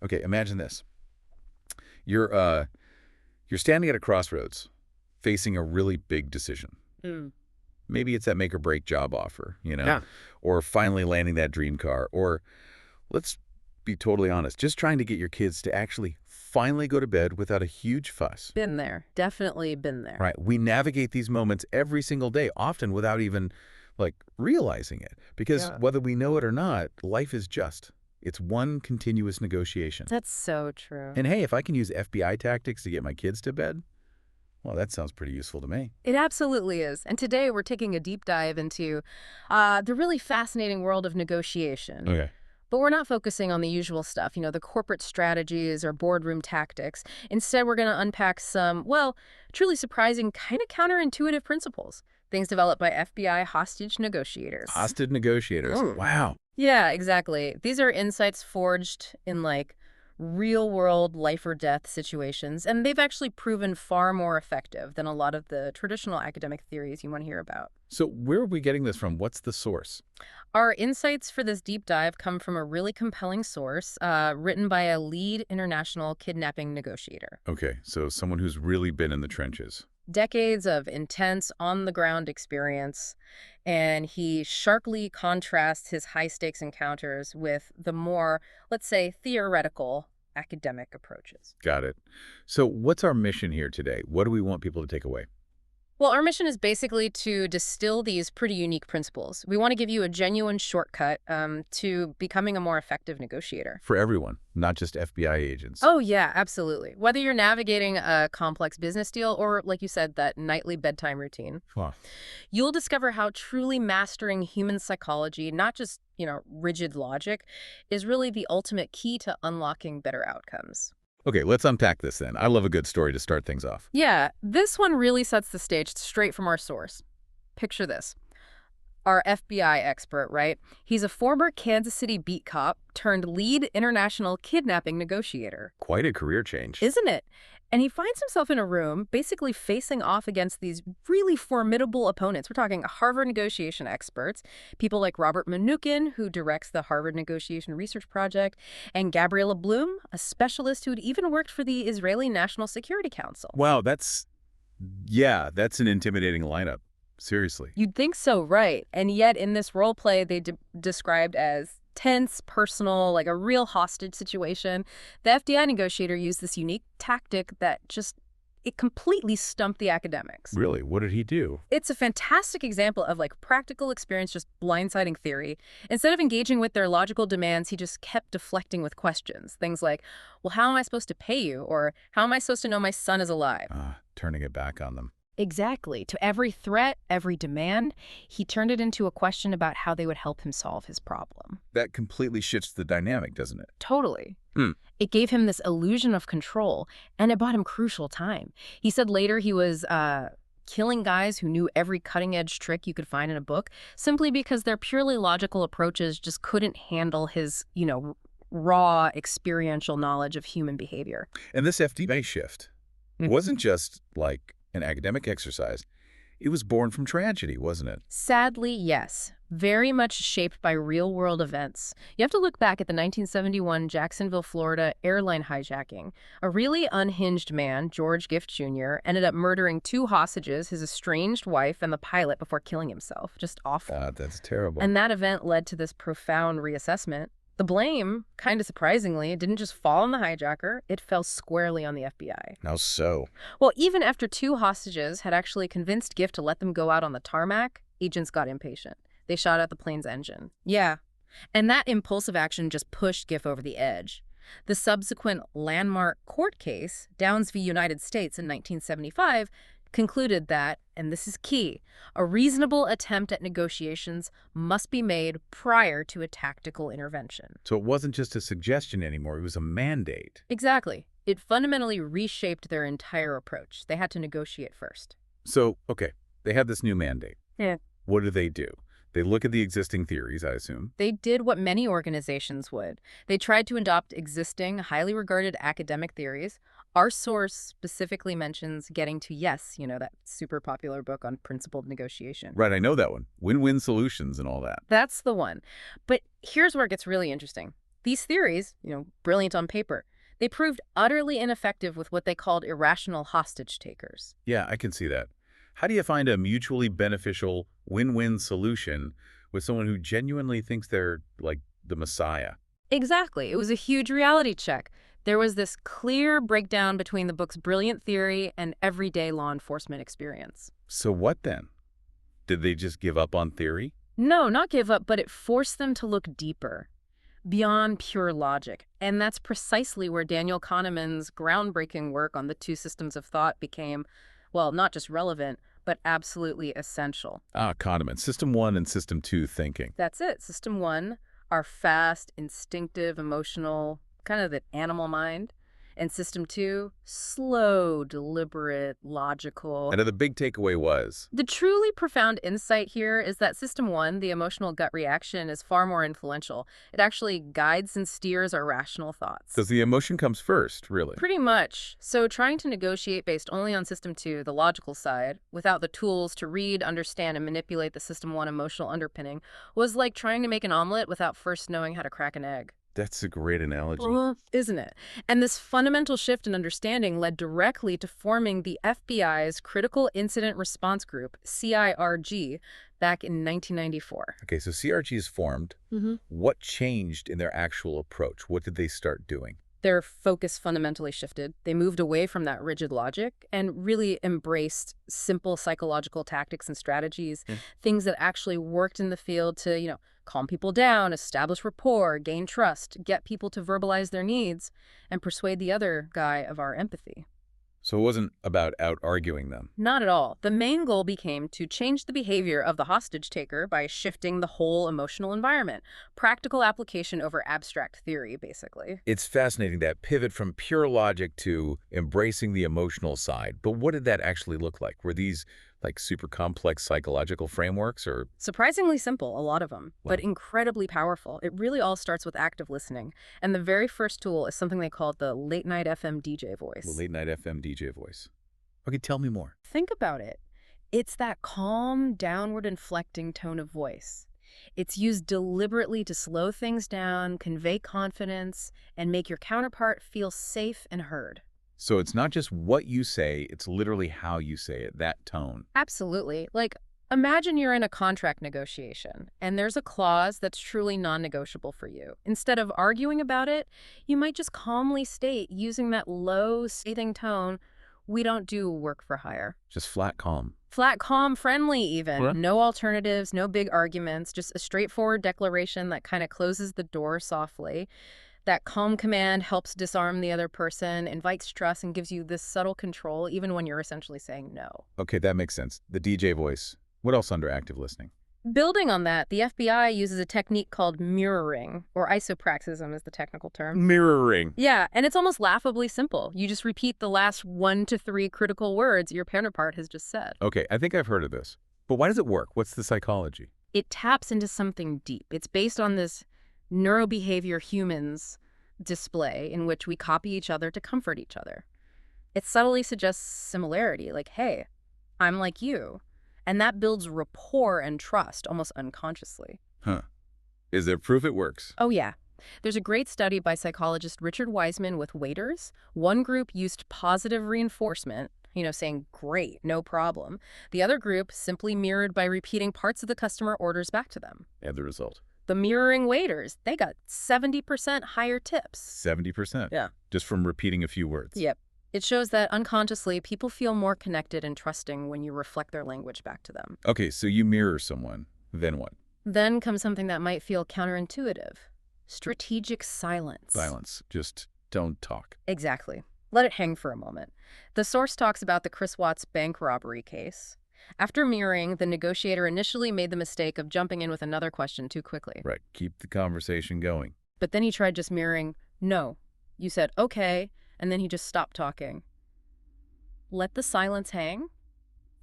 Okay, imagine this. You're you're standing at a crossroads, facing a really big decision. Mm. Maybe it's that make or break job offer, Yeah. or finally landing that dream car, or let's be totally honest, just trying to get your kids to actually finally go to bed without a huge fuss. Been there. Definitely been there. Right. We navigate these moments every single day, often without even realizing it. Because Yeah. whether we know it or not, life is just. It's one continuous negotiation. That's so true. And hey, if I can use FBI tactics to get my kids to bed, well, that sounds pretty useful to me. It absolutely is. And today we're taking a deep dive into the really fascinating world of negotiation. Okay. But we're not focusing on the usual stuff, the corporate strategies or boardroom tactics. Instead, we're going to unpack some, well, truly surprising, kind of counterintuitive principles. Things developed by FBI hostage negotiators. Hostage negotiators. Wow. Yeah, exactly. These are insights forged in real-world life or death situations, and they've actually proven far more effective than a lot of the traditional academic theories you want to hear about. So where are we getting this from? What's the source? Our insights for this deep dive come from a really compelling source written by a lead international kidnapping negotiator. Okay, so someone who's really been in the trenches. Decades of intense, on-the-ground experience, and he sharply contrasts his high-stakes encounters with the more, let's say, theoretical academic approaches. Got it. So what's our mission here today? What do we want people to take away? Well, our mission is basically to distill these pretty unique principles. We want to give you a genuine shortcut to becoming a more effective negotiator. For everyone, not just FBI agents. Oh, yeah, absolutely. Whether you're navigating a complex business deal or, like you said, that nightly bedtime routine, Huh. you'll discover how truly mastering human psychology, not just, rigid logic, is really the ultimate key to unlocking better outcomes. Okay, let's unpack this then. I love a good story to start things off. Yeah, this one really sets the stage straight from our source. Picture this. Our FBI expert, right? He's a former Kansas City beat cop turned lead international kidnapping negotiator. Quite a career change. Isn't it? And he finds himself in a room basically facing off against these really formidable opponents. We're talking Harvard negotiation experts, people like Robert Mnookin, who directs the Harvard Negotiation Research Project, and Gabriela Bloom, a specialist who'd even worked for the Israeli National Security Council. Wow, that's an intimidating lineup. Seriously. You'd think so, right? And yet in this role play, they described as tense, personal, like a real hostage situation. The FDI negotiator used this unique tactic that it completely stumped the academics. Really? What did he do? It's a fantastic example of practical experience just blindsiding theory. Instead of engaging with their logical demands, he just kept deflecting with questions. Things like, well, how am I supposed to pay you? Or how am I supposed to know my son is alive? Turning it back on them. Exactly. To every threat, every demand, he turned it into a question about how they would help him solve his problem. That completely shifts the dynamic, doesn't it? Totally. It gave him this illusion of control, and it bought him crucial time. He said later he was killing guys who knew every cutting-edge trick you could find in a book simply because their purely logical approaches just couldn't handle his, raw experiential knowledge of human behavior. And this FDI shift wasn't just an academic exercise. It was born from tragedy, wasn't it? Sadly, yes. Very much shaped by real-world events. You have to look back at the 1971 Jacksonville, Florida airline hijacking. A really unhinged man, George Gift Jr., ended up murdering 2 hostages, his estranged wife and the pilot, before killing himself. Just awful. That's terrible. And that event led to this profound reassessment. The blame, kind of surprisingly, didn't just fall on the hijacker, it fell squarely on the FBI. How so? Well, even after 2 hostages had actually convinced Gift to let them go out on the tarmac, agents got impatient. They shot at the plane's engine. Yeah. And that impulsive action just pushed Gift over the edge. The subsequent landmark court case, Downs v. United States in 1975, concluded that, and this is key, a reasonable attempt at negotiations must be made prior to a tactical intervention. So it wasn't just a suggestion anymore, it was a mandate. Exactly. It fundamentally reshaped their entire approach. They had to negotiate first. So, okay, they had this new mandate. Yeah. What do? They look at the existing theories, I assume. They did what many organizations would. They tried to adopt existing, highly regarded academic theories. Our source specifically mentions Getting to Yes, that super popular book on principled negotiation. Right, I know that one. Win-win solutions and all that. That's the one. But here's where it gets really interesting. These theories, brilliant on paper, they proved utterly ineffective with what they called irrational hostage takers. Yeah, I can see that. How do you find a mutually beneficial win-win solution with someone who genuinely thinks they're, like, the Messiah? Exactly. It was a huge reality check. There was this clear breakdown between the book's brilliant theory and everyday law enforcement experience. So what then? Did they just give up on theory? No, not give up, but it forced them to look deeper, beyond pure logic. And that's precisely where Daniel Kahneman's groundbreaking work on the two systems of thought became, well, not just relevant, but absolutely essential. Kahneman. System 1 and System 2 thinking. That's it. System 1, our fast, instinctive, emotional, kind of the animal mind. And System 2, slow, deliberate, logical. And the big takeaway was? The truly profound insight here is that System 1, the emotional gut reaction, is far more influential. It actually guides and steers our rational thoughts. Because the emotion comes first, really. Pretty much. So trying to negotiate based only on System 2, the logical side, without the tools to read, understand, and manipulate the System 1 emotional underpinning, was like trying to make an omelet without first knowing how to crack an egg. That's a great analogy. Isn't it? And this fundamental shift in understanding led directly to forming the FBI's Critical Incident Response Group, CIRG, back in 1994. Okay, so CRG is formed. What changed in their actual approach? What did they start doing? Their focus fundamentally shifted. They moved away from that rigid logic and really embraced simple psychological tactics and strategies, things that actually worked in the field to, calm people down, establish rapport, gain trust, get people to verbalize their needs, and persuade the other guy of our empathy. So it wasn't about out-arguing them. Not at all. The main goal became to change the behavior of the hostage taker by shifting the whole emotional environment. Practical application over abstract theory, basically. It's fascinating, that pivot from pure logic to embracing the emotional side. But what did that actually look like? Were these like super complex psychological frameworks, or? Surprisingly simple, a lot of them, but incredibly powerful. It really all starts with active listening. And the very first tool is something they called the late night FM DJ voice. The late night FM DJ voice. Okay, tell me more. Think about it. It's that calm, downward inflecting tone of voice. It's used deliberately to slow things down, convey confidence, and make your counterpart feel safe and heard. So it's not just what you say, it's literally how you say it, that tone. Absolutely. Like, imagine you're in a contract negotiation, and there's a clause that's truly non-negotiable for you. Instead of arguing about it, you might just calmly state, using that low, soothing tone, "We don't do work for hire." Just flat calm. Flat, calm, friendly even. What? No alternatives, no big arguments, just a straightforward declaration that kind of closes the door softly. That calm command helps disarm the other person, invites trust, and gives you this subtle control even when you're essentially saying no. Okay, that makes sense. The DJ voice. What else under active listening? Building on that, the FBI uses a technique called mirroring, or isopraxism is the technical term. Mirroring. Yeah, and it's almost laughably simple. You just repeat the last 1 to 3 critical words your counterpart has just said. Okay, I think I've heard of this. But why does it work? What's the psychology? It taps into something deep. It's based on this neurobehavior humans display in which we copy each other to comfort each other. It subtly suggests similarity, like, hey, I'm like you. And that builds rapport and trust almost unconsciously. Huh. Is there proof it works? Oh, yeah. There's a great study by psychologist Richard Wiseman with waiters. One group used positive reinforcement, saying, great, no problem. The other group simply mirrored by repeating parts of the customer orders back to them. And the result? The mirroring waiters, they got 70% higher tips. 70%? Yeah. Just from repeating a few words? Yep. It shows that unconsciously, people feel more connected and trusting when you reflect their language back to them. Okay, so you mirror someone. Then what? Then comes something that might feel counterintuitive. Strategic silence. Silence. Just don't talk. Exactly. Let it hang for a moment. The source talks about the Chris Voss bank robbery case. After mirroring, the negotiator initially made the mistake of jumping in with another question too quickly. Right. Keep the conversation going. But then he tried just mirroring, no. You said, okay, and then he just stopped talking. Let the silence hang.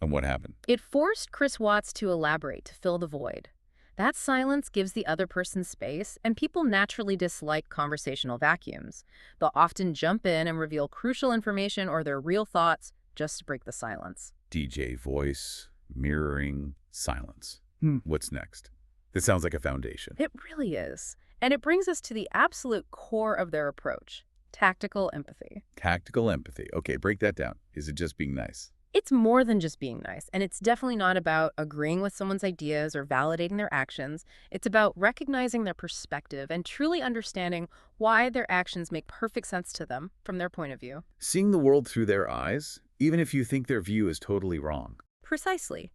And what happened? It forced Chris Voss to elaborate, to fill the void. That silence gives the other person space, and people naturally dislike conversational vacuums. They'll often jump in and reveal crucial information or their real thoughts just to break the silence. DJ voice, mirroring, silence. What's next? This sounds like a foundation. It really is. And it brings us to the absolute core of their approach, tactical empathy. Tactical empathy. Okay, break that down. Is it just being nice? It's more than just being nice, and it's definitely not about agreeing with someone's ideas or validating their actions. It's about recognizing their perspective and truly understanding why their actions make perfect sense to them from their point of view. Seeing the world through their eyes, even if you think their view is totally wrong. Precisely.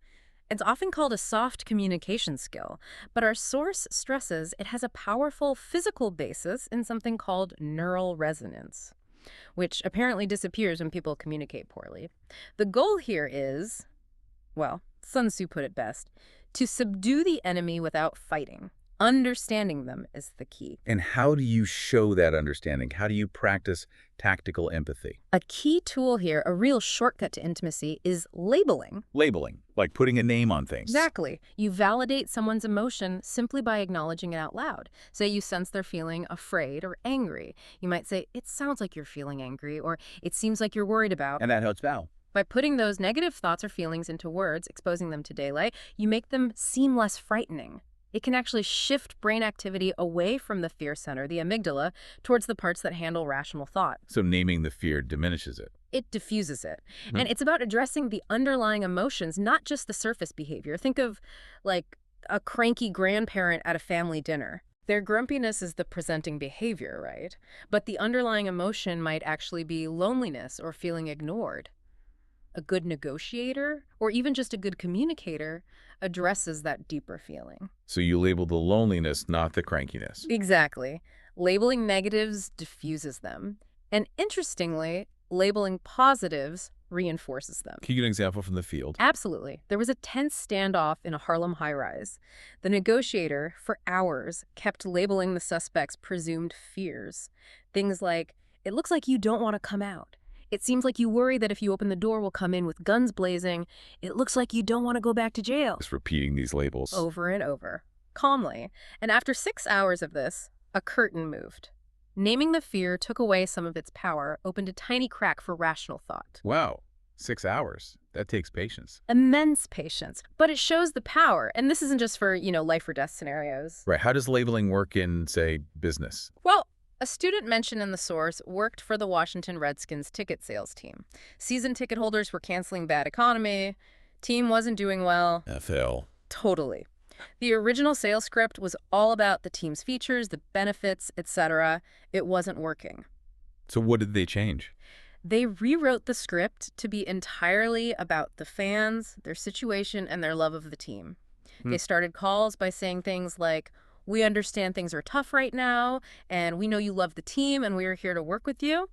It's often called a soft communication skill, but our source stresses it has a powerful physical basis in something called neural resonance, which apparently disappears when people communicate poorly. The goal here is, well, Sun Tzu put it best, to subdue the enemy without fighting. Understanding them is the key. And how do you show that understanding? How do you practice tactical empathy? A key tool here, a real shortcut to intimacy, is labeling. Labeling, like putting a name on things. Exactly. You validate someone's emotion simply by acknowledging it out loud. Say you sense they're feeling afraid or angry. You might say, "It sounds like you're feeling angry," or "It seems like you're worried about." And that helps Val. By putting those negative thoughts or feelings into words, exposing them to daylight, you make them seem less frightening. It can actually shift brain activity away from the fear center, the amygdala, towards the parts that handle rational thought. So naming the fear diminishes it. It diffuses it. And it's about addressing the underlying emotions, not just the surface behavior. Think of, like, a cranky grandparent at a family dinner. Their grumpiness is the presenting behavior, right? But the underlying emotion might actually be loneliness or feeling ignored. A good negotiator, or even just a good communicator, addresses that deeper feeling. So you label the loneliness, not the crankiness. Exactly. Labeling negatives diffuses them. And interestingly, labeling positives reinforces them. Can you give an example from the field? Absolutely. There was a tense standoff in a Harlem high-rise. The negotiator, for hours, kept labeling the suspect's presumed fears. Things like, "It looks like you don't want to come out. It seems like you worry that if you open the door, we'll come in with guns blazing. It looks like you don't want to go back to jail." Just repeating these labels. Over and over, calmly. And after 6 hours of this, a curtain moved. Naming the fear took away some of its power, opened a tiny crack for rational thought. Wow, 6 hours. That takes patience. Immense patience. But it shows the power. And this isn't just for, life or death scenarios. Right, how does labeling work in, say, business? Well, a student mentioned in the source worked for the Washington Redskins ticket sales team. Season ticket holders were canceling bad economy. Team wasn't doing well. FL. Totally. The original sales script was all about the team's features, the benefits, etc. It wasn't working. So what did they change? They rewrote the script to be entirely about the fans, their situation, and their love of the team. They started calls by saying things like, "We understand things are tough right now, and we know you love the team, and we are here to work with you."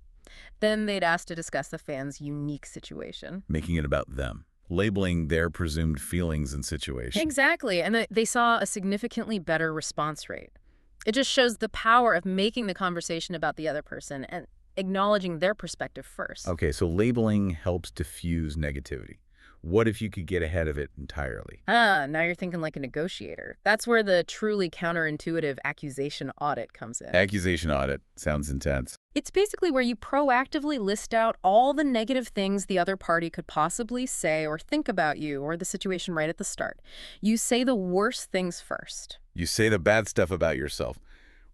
Then they'd ask to discuss the fans' unique situation. Making it about them. Labeling their presumed feelings and situation. Exactly, and they saw a significantly better response rate. It just shows the power of making the conversation about the other person and acknowledging their perspective first. Okay, so labeling helps diffuse negativity. What if you could get ahead of it entirely? Now you're thinking like a negotiator. That's where the truly counterintuitive accusation audit comes in. Accusation audit. Sounds intense. It's basically where you proactively list out all the negative things the other party could possibly say or think about you or the situation right at the start. You say the worst things first. You say the bad stuff about yourself.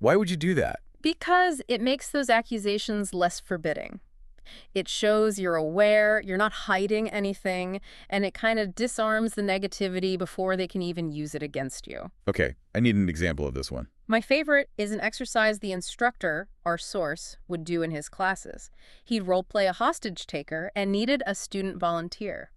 Why would you do that? Because it makes those accusations less forbidding. It shows you're aware, you're not hiding anything, and it kind of disarms the negativity before they can even use it against you. Okay, I need an example of this one. My favorite is an exercise the instructor, our source, would do in his classes. He'd role-play a hostage taker and needed a student volunteer.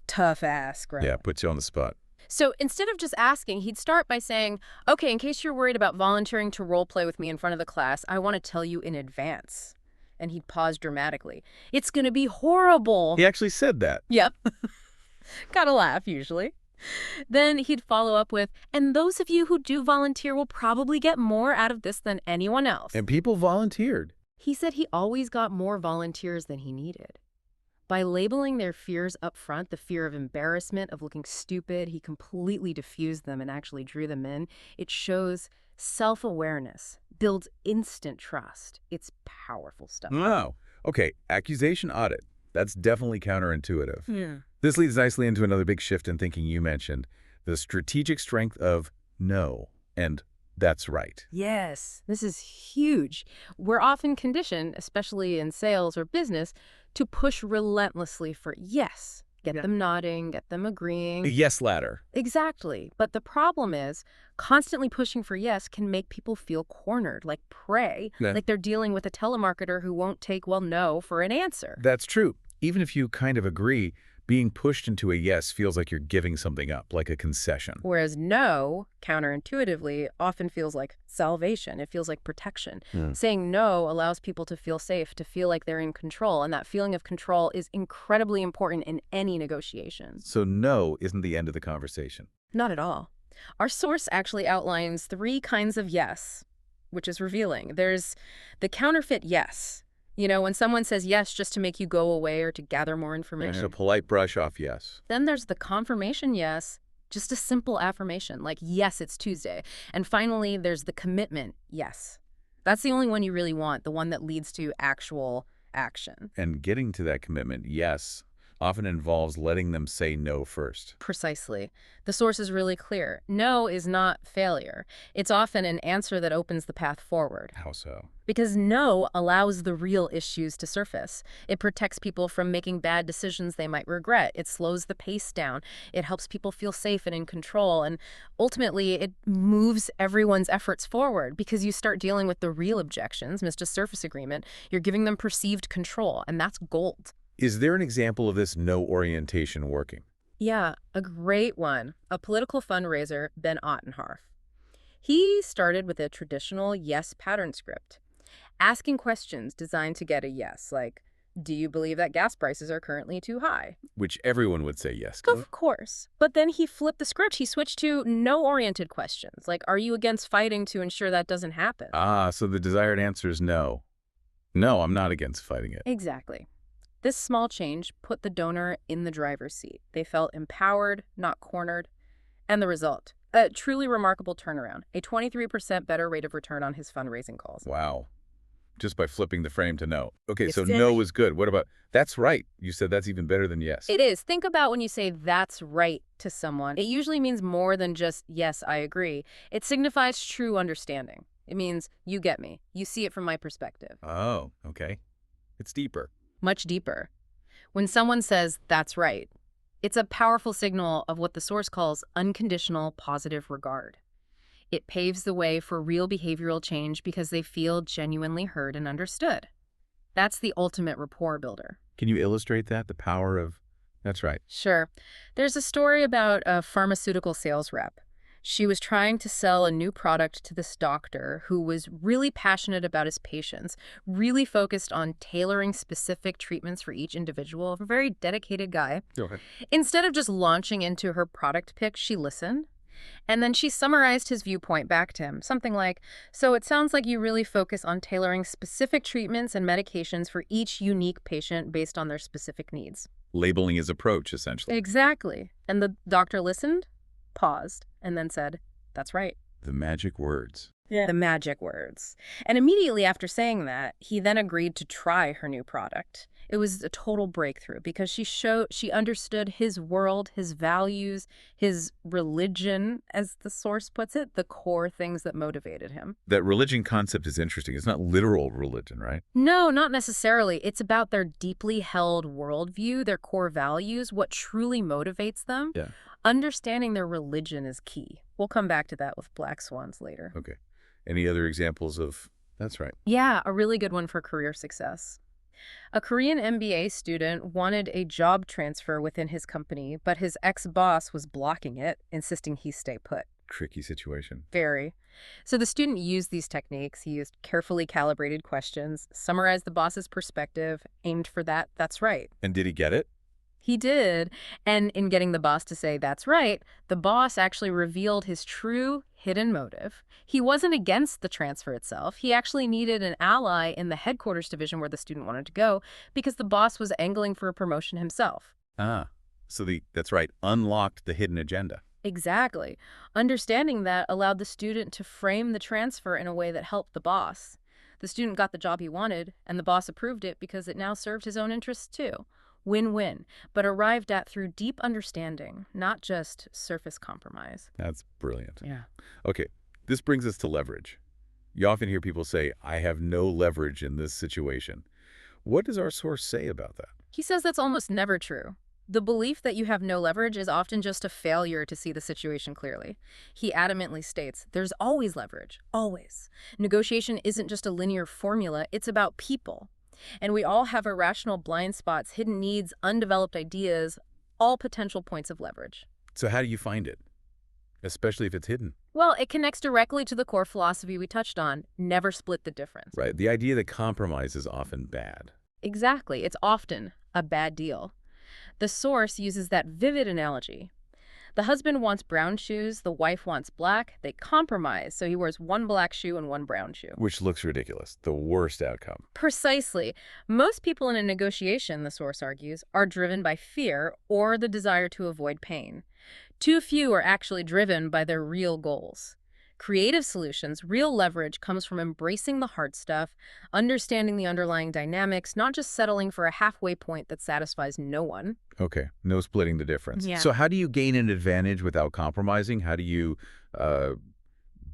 Tough ask, right? Yeah, puts you on the spot. So instead of just asking, he'd start by saying, "Okay, in case you're worried about volunteering to role-play with me in front of the class, I want to tell you in advance." And he'd pause dramatically. "It's going to be horrible." He actually said that. Yep. Gotta laugh, usually. Then he'd follow up with, "And those of you who do volunteer will probably get more out of this than anyone else." And people volunteered. He said he always got more volunteers than he needed. By labeling their fears up front, the fear of embarrassment, of looking stupid, he completely diffused them and actually drew them in. It shows self-awareness, builds instant trust. It's powerful stuff. Wow. Okay, accusation audit. That's definitely counterintuitive. Yeah. This leads nicely into another big shift in thinking you mentioned, the strategic strength of no and That's right. Yes, this is huge. We're often conditioned, especially in sales or business, to push relentlessly for yes. Get them nodding, get them A agreeing. yes ladder. Exactly. But the problem is, constantly pushing for yes can make people feel cornered, like prey, Yeah. like they're dealing with a telemarketer who won't take, well, no for an answer. That's true. Even if you kind of agree, being pushed into a yes feels like you're giving something up, like a concession. Whereas no, counterintuitively, often feels like salvation. It feels like protection. Saying no allows people to feel safe, to feel like they're in control. And that feeling of control is incredibly important in any negotiation. So no isn't the end of the conversation. Not at all. Our source actually outlines 3 kinds of yes, which is revealing. There's the counterfeit yes. You know, when someone says yes just to make you go away or to gather more information. A polite brush off yes. Then there's the confirmation yes, just a simple affirmation, like, yes, it's Tuesday. And finally, there's the commitment yes. That's the only one you really want, the one that leads to actual action. And getting to that commitment, yes, often involves letting them say no first. Precisely. The source is really clear. No is not failure. It's often an answer that opens the path forward. How so? Because no allows the real issues to surface. It protects people from making bad decisions they might regret. It slows the pace down. It helps people feel safe and in control. And ultimately, it moves everyone's efforts forward because you start dealing with the real objections, not just surface agreement. You're giving them perceived control, and that's gold. Is there an example of this no orientation working? Yeah, a great one. A political fundraiser, Ben Ottenharf. He started with a traditional yes pattern script, asking questions designed to get a yes, like, do you believe that gas prices are currently too high? Which everyone would say yes to. Of course. But then he flipped the script. He switched to no-oriented questions, like, are you against fighting to ensure that doesn't happen? So the desired answer is no. No, I'm not against fighting it. Exactly. This small change put the donor in the driver's seat. They felt empowered, not cornered. And the result, a truly remarkable turnaround, a 23% better rate of return on his fundraising calls. Wow. Just by flipping the frame to no. Okay, Yes, so it- no is good. What about, that's right. You said that's even better than yes. It is. Think about when you say that's right to someone. It usually means more than just, yes, I agree. It signifies true understanding. It means you get me. You see it from my perspective. Oh, okay. It's deeper. Much deeper. When someone says, that's right, it's a powerful signal of what the source calls unconditional positive regard. It paves the way for real behavioral change because they feel genuinely heard and understood. That's the ultimate rapport builder. Can you illustrate that? The power of, that's right. Sure. There's a story about a pharmaceutical sales rep. She was trying to sell a new product to this doctor who was really passionate about his patients, really focused on tailoring specific treatments for each individual, a very dedicated guy. Okay. Instead of just launching into her product pitch, she listened. And then she summarized his viewpoint back to him, something like, so it sounds like you really focus on tailoring specific treatments and medications for each unique patient based on their specific needs. Labeling his approach, essentially. Exactly. And the doctor listened, paused, and then said, that's right. The magic words. Yeah. The magic words. And immediately after saying that, he then agreed to try her new product. It was a total breakthrough because she understood his world, his values, his religion, as the source puts it, the core things that motivated him. That religion concept is interesting. It's not literal religion, right? No, not necessarily. It's about their deeply held worldview, their core values, what truly motivates them. Yeah. Understanding their religion is key. We'll come back to that with black swans later. Okay. Any other examples of, that's right. Yeah, a really good one for career success. A Korean MBA student wanted a job transfer within his company, but his ex-boss was blocking it, insisting he stay put. Tricky situation. Very. So the student used these techniques. He used carefully calibrated questions, summarized the boss's perspective, aimed for that, that's right. And did he get it? He did. And in getting the boss to say, that's right, the boss actually revealed his true hidden motive. He wasn't against the transfer itself. He actually needed an ally in the headquarters division where the student wanted to go because the boss was angling for a promotion himself. So that's right, unlocked the hidden agenda. Exactly. Understanding that allowed the student to frame the transfer in a way that helped the boss. The student got the job he wanted, and the boss approved it because it now served his own interests too. Win-win, but arrived at through deep understanding, not just surface compromise. That's brilliant. Yeah. Okay, This brings us to leverage. You often hear people say, I have no leverage in this situation. What does our source say about that? He says that's almost never true. The belief that you have no leverage is often just a failure to see the situation clearly. He adamantly states, there's always leverage, always. Negotiation isn't just a linear formula, it's about people. And we all have irrational blind spots, hidden needs, undeveloped ideas, all potential points of leverage. So how do you find it? Especially if it's hidden. Well, it connects directly to the core philosophy we touched on, never split the difference. Right. The idea that compromise is often bad. Exactly. It's often a bad deal. The source uses that vivid analogy. The husband wants brown shoes, the wife wants black. They compromise, so he wears one black shoe and one brown shoe. Which looks ridiculous. The worst outcome. Precisely. Most people in a negotiation, the source argues, are driven by fear or the desire to avoid pain. Too few are actually driven by their real goals. Creative solutions, real leverage, comes from embracing the hard stuff, understanding the underlying dynamics, not just settling for a halfway point that satisfies no one. Okay, no splitting the difference. Yeah. So how do you gain an advantage without compromising? How do you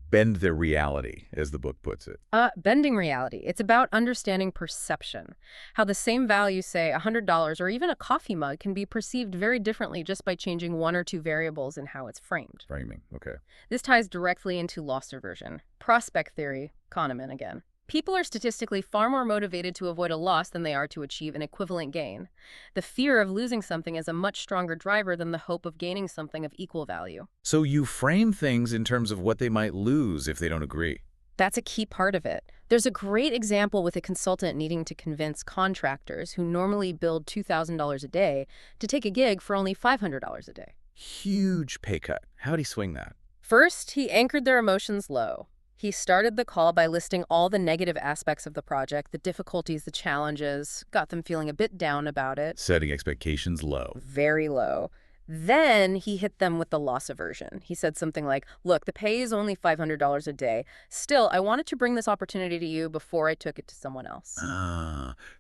bend the reality, as the book puts it? Bending reality. It's about understanding perception. How the same value, say $100 or even a coffee mug, can be perceived very differently just by changing one or two variables in how it's framed. Framing, okay. This ties directly into loss aversion. Prospect theory, Kahneman again. People are statistically far more motivated to avoid a loss than they are to achieve an equivalent gain. The fear of losing something is a much stronger driver than the hope of gaining something of equal value. So you frame things in terms of what they might lose if they don't agree. That's a key part of it. There's a great example with a consultant needing to convince contractors who normally bill $2,000 a day to take a gig for only $500 a day. Huge pay cut. How'd he swing that? First, he anchored their emotions low. He started the call by listing all the negative aspects of the project, the difficulties, the challenges, got them feeling a bit down about it. Setting expectations low. Very low. Then he hit them with the loss aversion. He said something like, look, the pay is only $500 a day. Still, I wanted to bring this opportunity to you before I took it to someone else.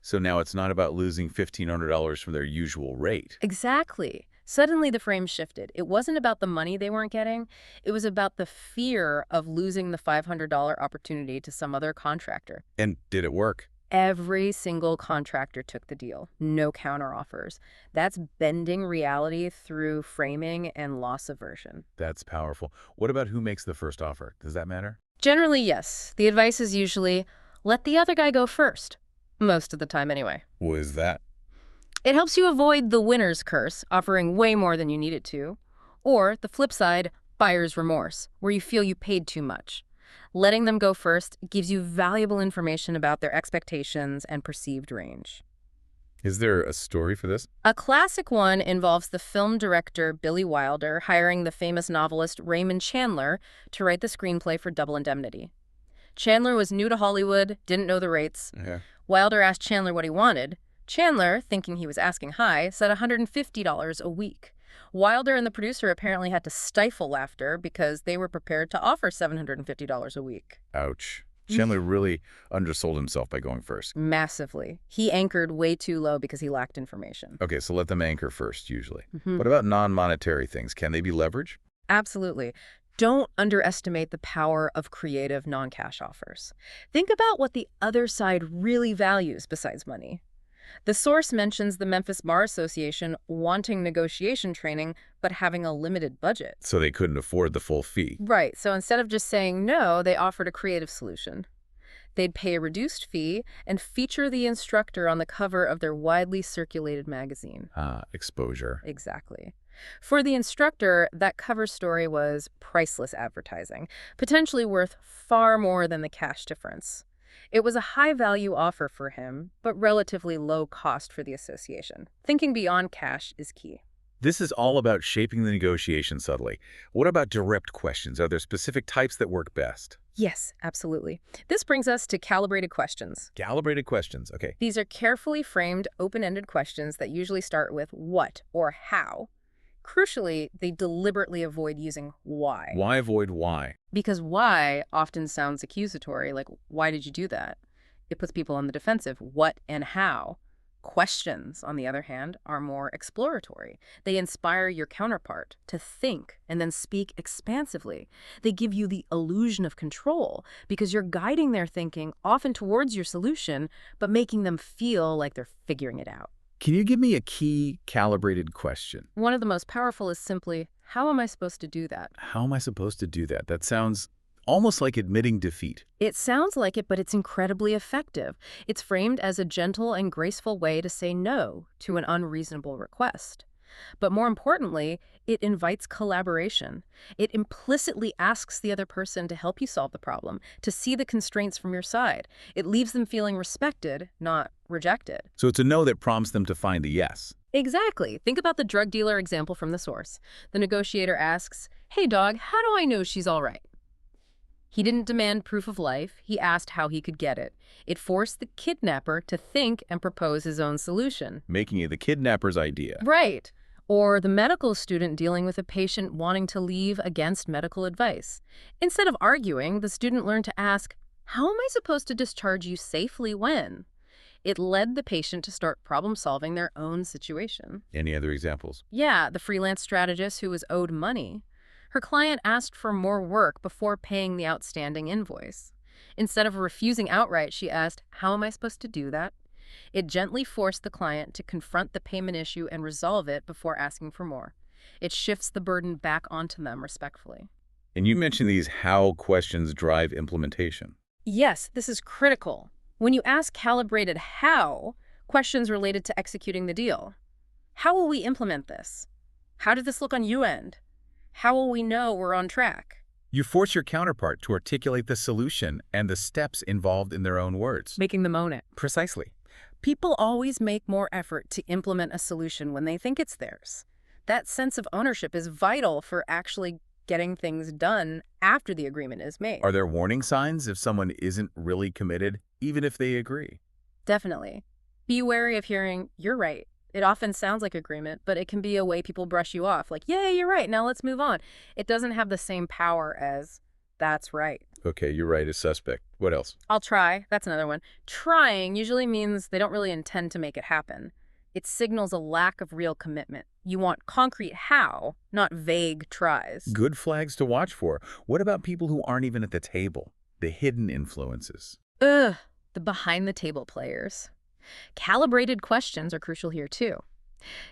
So now it's not about losing $1,500 from their usual rate. Exactly. Suddenly the frame shifted. It wasn't about the money they weren't getting. It was about the fear of losing the $500 opportunity to some other contractor. And did it work? Every single contractor took the deal. No counteroffers. That's bending reality through framing and loss aversion. That's powerful. What about who makes the first offer? Does that matter? Generally, yes. The advice is usually, let the other guy go first. Most of the time anyway. What is that? It helps you avoid the winner's curse, offering way more than you needed to. Or, the flip side, buyer's remorse, where you feel you paid too much. Letting them go first gives you valuable information about their expectations and perceived range. Is there a story for this? A classic one involves the film director Billy Wilder hiring the famous novelist Raymond Chandler to write the screenplay for Double Indemnity. Chandler was new to Hollywood, didn't know the rates. Yeah. Wilder asked Chandler what he wanted. Chandler, thinking he was asking high, said $150 a week. Wilder and the producer apparently had to stifle laughter because they were prepared to offer $750 a week. Ouch. Chandler really undersold himself by going first. Massively. He anchored way too low because he lacked information. Okay, so let them anchor first, usually. What about non-monetary things? Can they be leverage? Absolutely. Don't underestimate the power of creative non-cash offers. Think about what the other side really values besides money. The source mentions the Memphis Bar Association wanting negotiation training, but having a limited budget. So they couldn't afford the full fee. Right, so instead of just saying no, they offered a creative solution. They'd pay a reduced fee and feature the instructor on the cover of their widely circulated magazine. Exposure. Exactly. For the instructor, that cover story was priceless advertising, potentially worth far more than the cash difference. It was a high-value offer for him, but relatively low cost for the association. Thinking beyond cash is key. This is all about shaping the negotiation subtly. What about direct questions? Are there specific types that work best? Yes, absolutely. This brings us to calibrated questions. Calibrated questions, okay. These are carefully framed, open-ended questions that usually start with what or how. Crucially, they deliberately avoid using why. Why avoid why? Because why often sounds accusatory, like, why did you do that? It puts people on the defensive. What and how? Questions, on the other hand, are more exploratory. They inspire your counterpart to think and then speak expansively. They give you the illusion of control because you're guiding their thinking often towards your solution, but making them feel like they're figuring it out. Can you give me a key calibrated question? One of the most powerful is simply, how am I supposed to do that? How am I supposed to do that? That sounds almost like admitting defeat. It sounds like it, but it's incredibly effective. It's framed as a gentle and graceful way to say no to an unreasonable request. But more importantly, it invites collaboration. It implicitly asks the other person to help you solve the problem, to see the constraints from your side. It leaves them feeling respected, not rejected. So it's a no that prompts them to find a yes. Exactly. Think about the drug dealer example from the source. The negotiator asks, "Hey dog, how do I know she's all right?" He didn't demand proof of life. He asked how he could get it. It forced the kidnapper to think and propose his own solution. Making it the kidnapper's idea. Right. Or the medical student dealing with a patient wanting to leave against medical advice. Instead of arguing, the student learned to ask, "How am I supposed to discharge you safely when?" It led the patient to start problem-solving their own situation. Any other examples? Yeah, the freelance strategist who was owed money. Her client asked for more work before paying the outstanding invoice. Instead of refusing outright, she asked, "How am I supposed to do that?" It gently forced the client to confront the payment issue and resolve it before asking for more. It shifts the burden back onto them respectfully. And you mentioned these how questions drive implementation. Yes, this is critical. When you ask calibrated how, questions related to executing the deal. How will we implement this? How did this look on your end? How will we know we're on track? You force your counterpart to articulate the solution and the steps involved in their own words. Making them own it. Precisely. People always make more effort to implement a solution when they think it's theirs. That sense of ownership is vital for actually getting things done after the agreement is made. Are there warning signs if someone isn't really committed, even if they agree? Definitely. Be wary of hearing, "You're right." It often sounds like agreement, but it can be a way people brush you off, like, "Yeah, you're right, now let's move on." It doesn't have the same power as, "That's right." Okay, you're right, is suspect. What else? "I'll try." That's another one. Trying usually means they don't really intend to make it happen. It signals a lack of real commitment. You want concrete how, not vague tries. Good flags to watch for. What about people who aren't even at the table? The hidden influences. Ugh, the behind-the-table players. Calibrated questions are crucial here, too.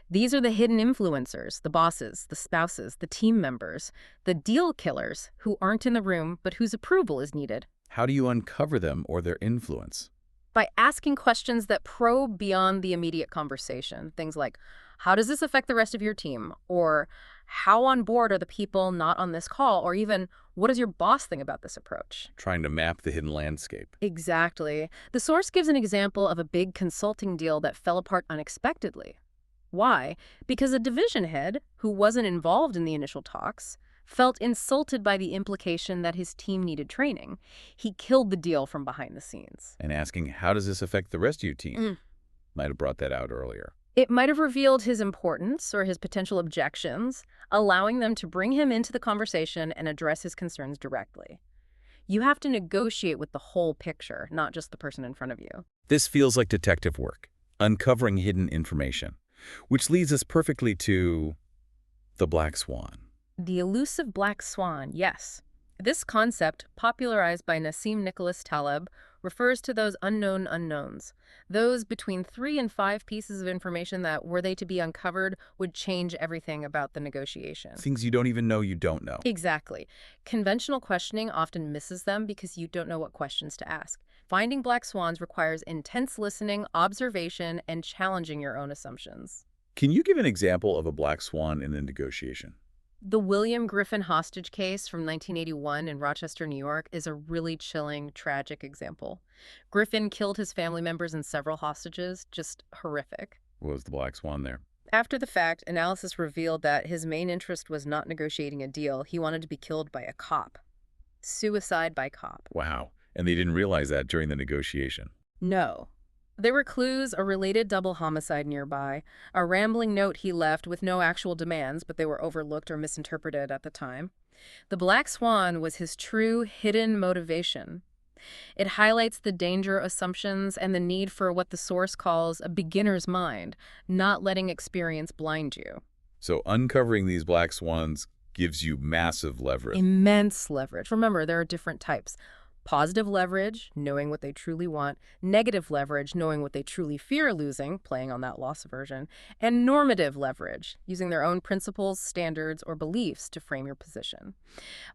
These are the hidden influencers, the bosses, the spouses, the team members, the deal killers who aren't in the room but whose approval is needed. How do you uncover them or their influence? By asking questions that probe beyond the immediate conversation. Things like, how does this affect the rest of your team? Or how on board are the people not on this call? Or even, what does your boss think about this approach? Trying to map the hidden landscape. Exactly. The source gives an example of a big consulting deal that fell apart unexpectedly. Why? Because a division head, who wasn't involved in the initial talks, felt insulted by the implication that his team needed training. He killed the deal from behind the scenes. And asking, how does this affect the rest of your team? Might have brought that out earlier. It might have revealed his importance or his potential objections, allowing them to bring him into the conversation and address his concerns directly. You have to negotiate with the whole picture, not just the person in front of you. This feels like detective work, uncovering hidden information, which leads us perfectly to the black swan. The elusive black swan, yes. This concept, popularized by Nassim Nicholas Taleb, refers to those unknown unknowns, those between 3 and 5 pieces of information that, were they to be uncovered, would change everything about the negotiation. Things you don't even know you don't know. Exactly. Conventional questioning often misses them because you don't know what questions to ask. Finding black swans requires intense listening, observation, and challenging your own assumptions. Can you give an example of a black swan in a negotiation? The William Griffin hostage case from 1981 in Rochester, New York, is a really chilling, tragic example. Griffin killed his family members and several hostages, just horrific. What was the black swan there? After the fact, analysis revealed that his main interest was not negotiating a deal. He wanted to be killed by a cop. Suicide by cop. Wow. And they didn't realize that during the negotiation. No. There were clues, a related double homicide nearby, a rambling note he left with no actual demands, but they were overlooked or misinterpreted at the time. The black swan was his true hidden motivation. It highlights the danger assumptions and the need for what the source calls a beginner's mind, not letting experience blind you. So uncovering these black swans gives you massive leverage. Immense leverage. Remember, there are different types. Positive leverage, knowing what they truly want. Negative leverage, knowing what they truly fear losing, playing on that loss aversion. And normative leverage, using their own principles, standards, or beliefs to frame your position.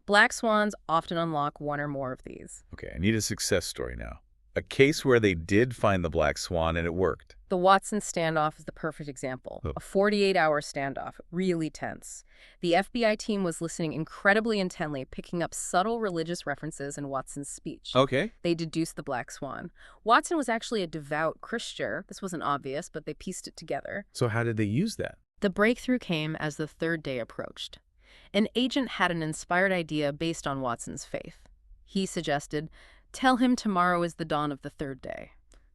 Black swans often unlock one or more of these. Okay, I need a success story now. A case where they did find the black swan and it worked. The Watson standoff is the perfect example. Oh. A 48-hour standoff, really tense. The FBI team was listening incredibly intently, picking up subtle religious references in Watson's speech. Okay. They deduced the black swan. Watson was actually a devout Christian. This wasn't obvious, but they pieced it together. So how did they use that? The breakthrough came as the third day approached. An agent had an inspired idea based on Watson's faith. He suggested, "Tell him tomorrow is the dawn of the third day."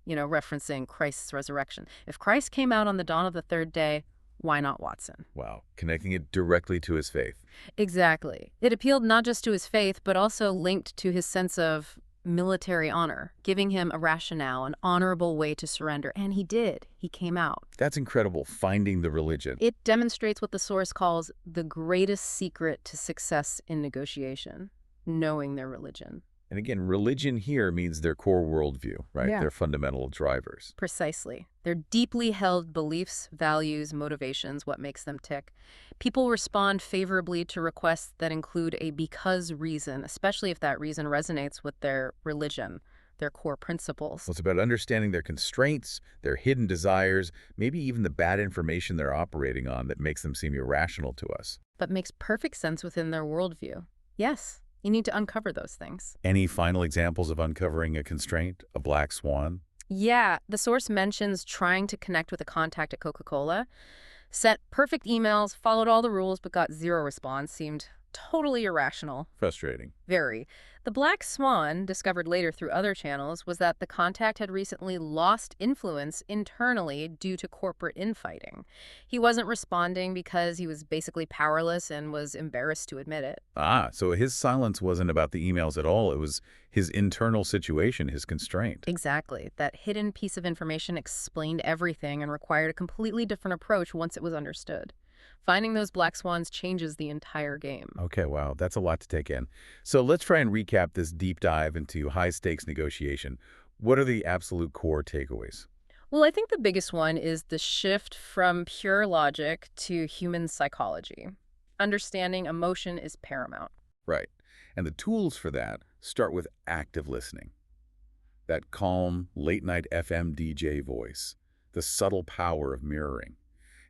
Referencing Christ's resurrection. If Christ came out on the dawn of the third day, why not Watson? Wow, connecting it directly to his faith. Exactly. It appealed not just to his faith, but also linked to his sense of military honor, giving him a rationale, an honorable way to surrender. And he did. He came out. That's incredible, finding the religion. It demonstrates what the source calls the greatest secret to success in negotiation, knowing their religion. And again, religion here means their core worldview, right? Yeah. Their fundamental drivers. Precisely. Their deeply held beliefs, values, motivations, what makes them tick. People respond favorably to requests that include a because reason, especially if that reason resonates with their religion, their core principles. Well, it's about understanding their constraints, their hidden desires, maybe even the bad information they're operating on that makes them seem irrational to us. But makes perfect sense within their worldview. Yes. You need to uncover those things. Any final examples of uncovering a constraint, a black swan? Yeah, the source mentions trying to connect with a contact at Coca-Cola, sent perfect emails, followed all the rules, but got zero response, seemed totally irrational. Frustrating. Very. The black swan, discovered later through other channels, was that the contact had recently lost influence internally due to corporate infighting. He wasn't responding because he was basically powerless and was embarrassed to admit it. Ah, so his silence wasn't about the emails at all. It was his internal situation, his constraint. Exactly. That hidden piece of information explained everything and required a completely different approach once it was understood. Finding those black swans changes the entire game. Okay, wow, that's a lot to take in. So let's try and recap this deep dive into high-stakes negotiation. What are the absolute core takeaways? Well, I think the biggest one is the shift from pure logic to human psychology. Understanding emotion is paramount. Right. And the tools for that start with active listening. That calm, late-night FM DJ voice. The subtle power of mirroring.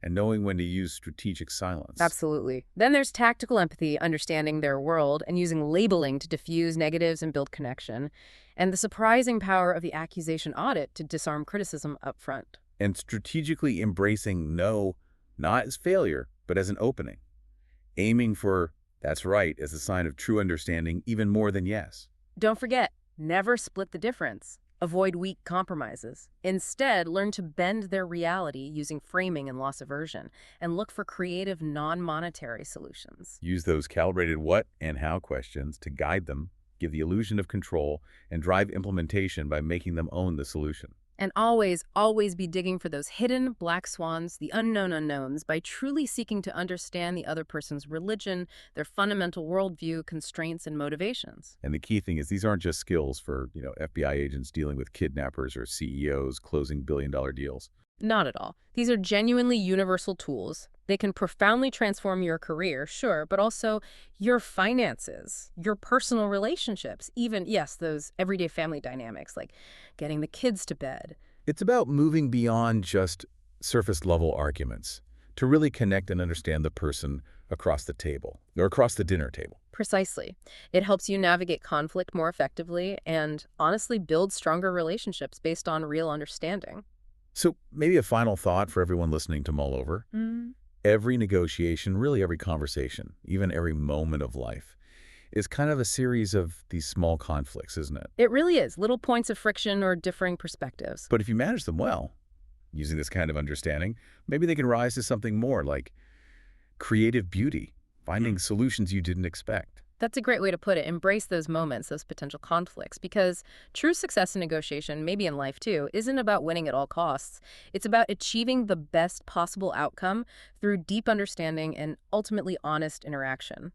And knowing when to use strategic silence. Absolutely. Then there's tactical empathy, understanding their world, and using labeling to diffuse negatives and build connection. And the surprising power of the accusation audit to disarm criticism up front. And strategically embracing no, not as failure, but as an opening. Aiming for, that's right, as a sign of true understanding, even more than yes. Don't forget, never split the difference. Avoid weak compromises. Instead, learn to bend their reality using framing and loss aversion, and look for creative non-monetary solutions. Use those calibrated what and how questions to guide them, give the illusion of control, and drive implementation by making them own the solution. And always, always be digging for those hidden black swans, the unknown unknowns, by truly seeking to understand the other person's religion, their fundamental worldview, constraints, and motivations. And the key thing is these aren't just skills for, FBI agents dealing with kidnappers or CEOs closing billion-dollar deals. Not at all. These are genuinely universal tools. They can profoundly transform your career, sure, but also your finances, your personal relationships, even, yes, those everyday family dynamics, like getting the kids to bed. It's about moving beyond just surface-level arguments to really connect and understand the person across the table, or across the dinner table. Precisely. It helps you navigate conflict more effectively and honestly build stronger relationships based on real understanding. So maybe a final thought for everyone listening to mull over. Every negotiation, really every conversation, even every moment of life, is kind of a series of these small conflicts, isn't it? It really is. Little points of friction or differing perspectives. But if you manage them well, using this kind of understanding, maybe they can rise to something more like creative beauty, finding solutions you didn't expect. That's a great way to put it. Embrace those moments, those potential conflicts, because true success in negotiation, maybe in life too, isn't about winning at all costs. It's about achieving the best possible outcome through deep understanding and ultimately honest interaction.